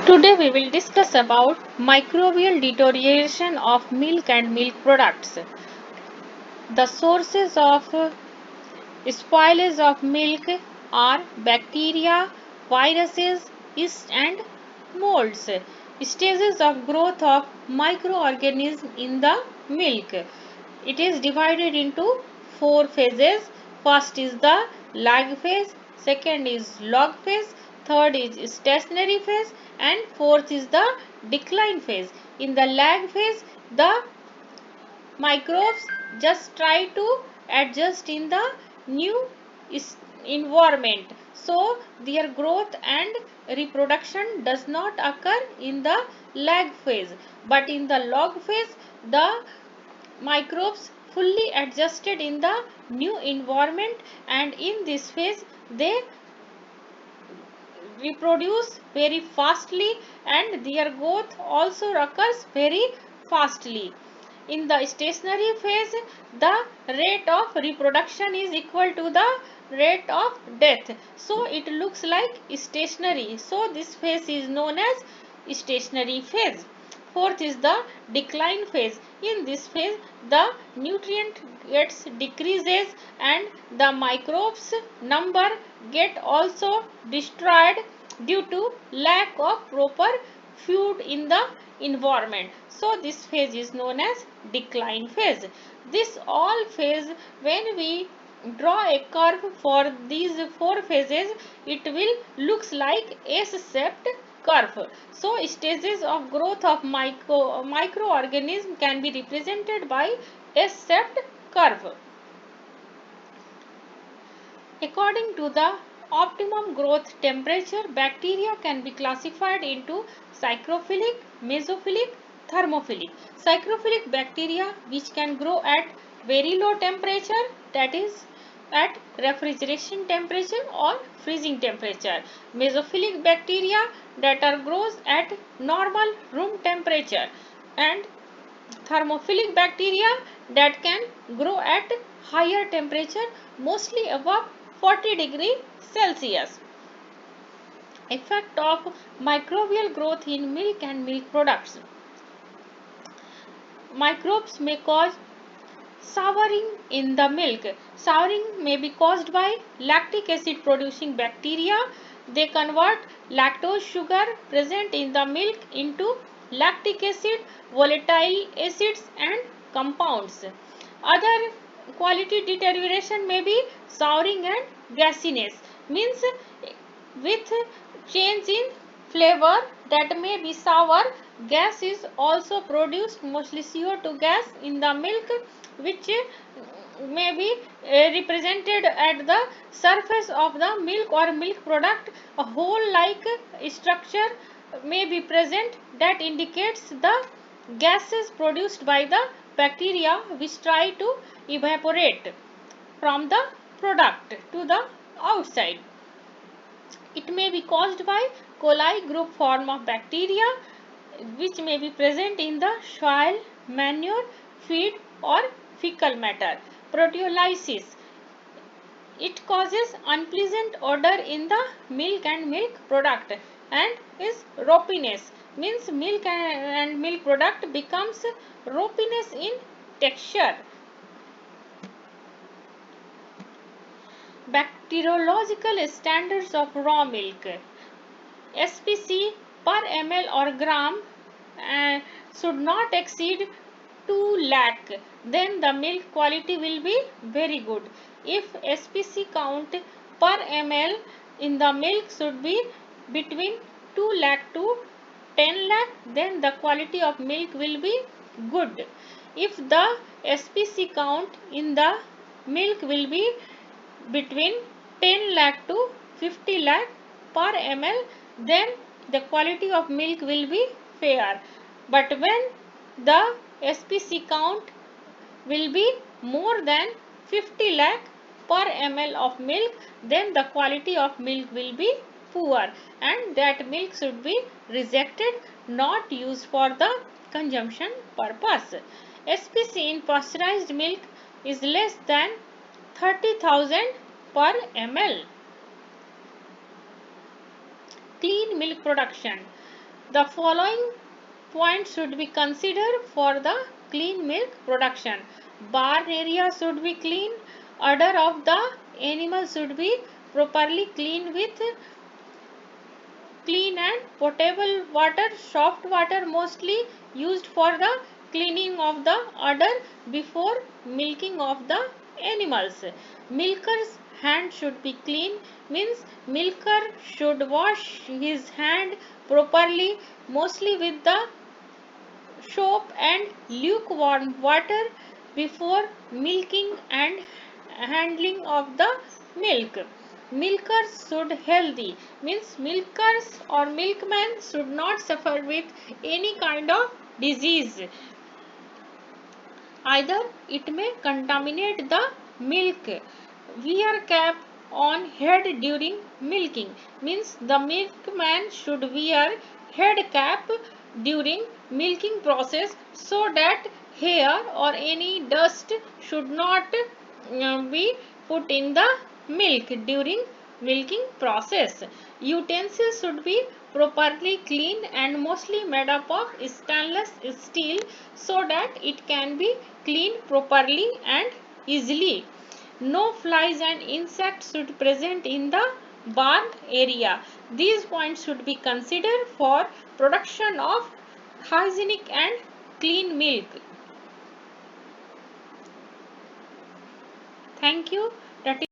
Today we will discuss about microbial deterioration of milk and milk products. The sources of spoilage of milk are bacteria, viruses, yeast and molds. Stages of growth of microorganisms in the milk. It is divided into four phases. First is the lag phase, second is log phase, third is stationary phase and fourth is the decline phase. In the lag phase, the microbes just try to adjust in the new environment, so their growth and reproduction does not occur in the lag phase, but in the log phase the microbes fully adjusted in the new environment, and in this phase they reproduce very fastly and their growth also occurs very fastly. In the stationary phase, the rate of reproduction is equal to the rate of death. So it looks like stationary. So this phase is known as stationary phase. Fourth is the decline phase. In this phase, the nutrient gets decreases and the microbes number get also destroyed due to lack of proper food in the environment. So this phase is known as decline phase. This all phase, when we draw a curve for these four phases, it will looks like S-shaped curve. So stages of growth of microorganism can be represented by S-shaped curve. According to the optimum growth temperature, bacteria can be classified into psychrophilic, mesophilic, thermophilic. Psychrophilic bacteria which can grow at very low temperature, that is at refrigeration temperature or freezing temperature. Mesophilic bacteria that are grows at normal room temperature, and thermophilic bacteria that can grow at higher temperature, mostly above 40 degree Celsius. Effect of microbial growth in milk and milk products. Microbes may cause souring in the milk. Souring may be caused by lactic acid producing bacteria. They convert lactose sugar present in the milk into lactic acid, volatile acids and compounds. Other quality deterioration may be souring and gasiness, means with change in flavor that may be sour. Gas is also produced, mostly CO2 gas in the milk, which may be represented at the surface of the milk or milk product. A hole like structure may be present that indicates the gases produced by the bacteria which try to evaporate from the product to the outside. It may be caused by coli group form of bacteria which may be present in the soil, manure, feed or fecal matter. Proteolysis. It causes unpleasant odor in the milk and milk product, and is ropiness, means milk and milk product becomes ropiness in texture. Bacteriological standards of raw milk. SPC per ml or gram should not exceed 2 lakh, then the milk quality will be very good. If SPC count per ml in the milk should be between 2 lakh to 10 lakh, then the quality of milk will be good. If the SPC count in the milk will be between 10 lakh to 50 lakh per ml, then the quality of milk will be fair. But when the SPC count will be more than 50 lakh per ml of milk, then the quality of milk will be poor and that milk should be rejected, not used for the consumption purpose. SPC in pasteurized milk is less than 30,000 per ml. Clean milk production. The following points should be considered for the clean milk production. Barn area should be clean. Udder of the animal should be properly cleaned with clean and potable water. Soft water mostly used for the cleaning of the udder before milking of the animals. Milker's hand should be clean, means milker should wash his hand properly, mostly with the soap and lukewarm water before milking and handling of the milk. Milkers should healthy, means milkers or milkmen should not suffer with any kind of disease. Either it may contaminate the milk. Wear cap on head during milking, means the milkman should wear head cap during milking process so that hair or any dust should not be put in the milk during milking process. Utensils should be properly cleaned and mostly made up of stainless steel so that it can be cleaned properly and easily. No flies and insects should present in the barn area. These points should be considered for production of hygienic and clean milk. Thank you. That is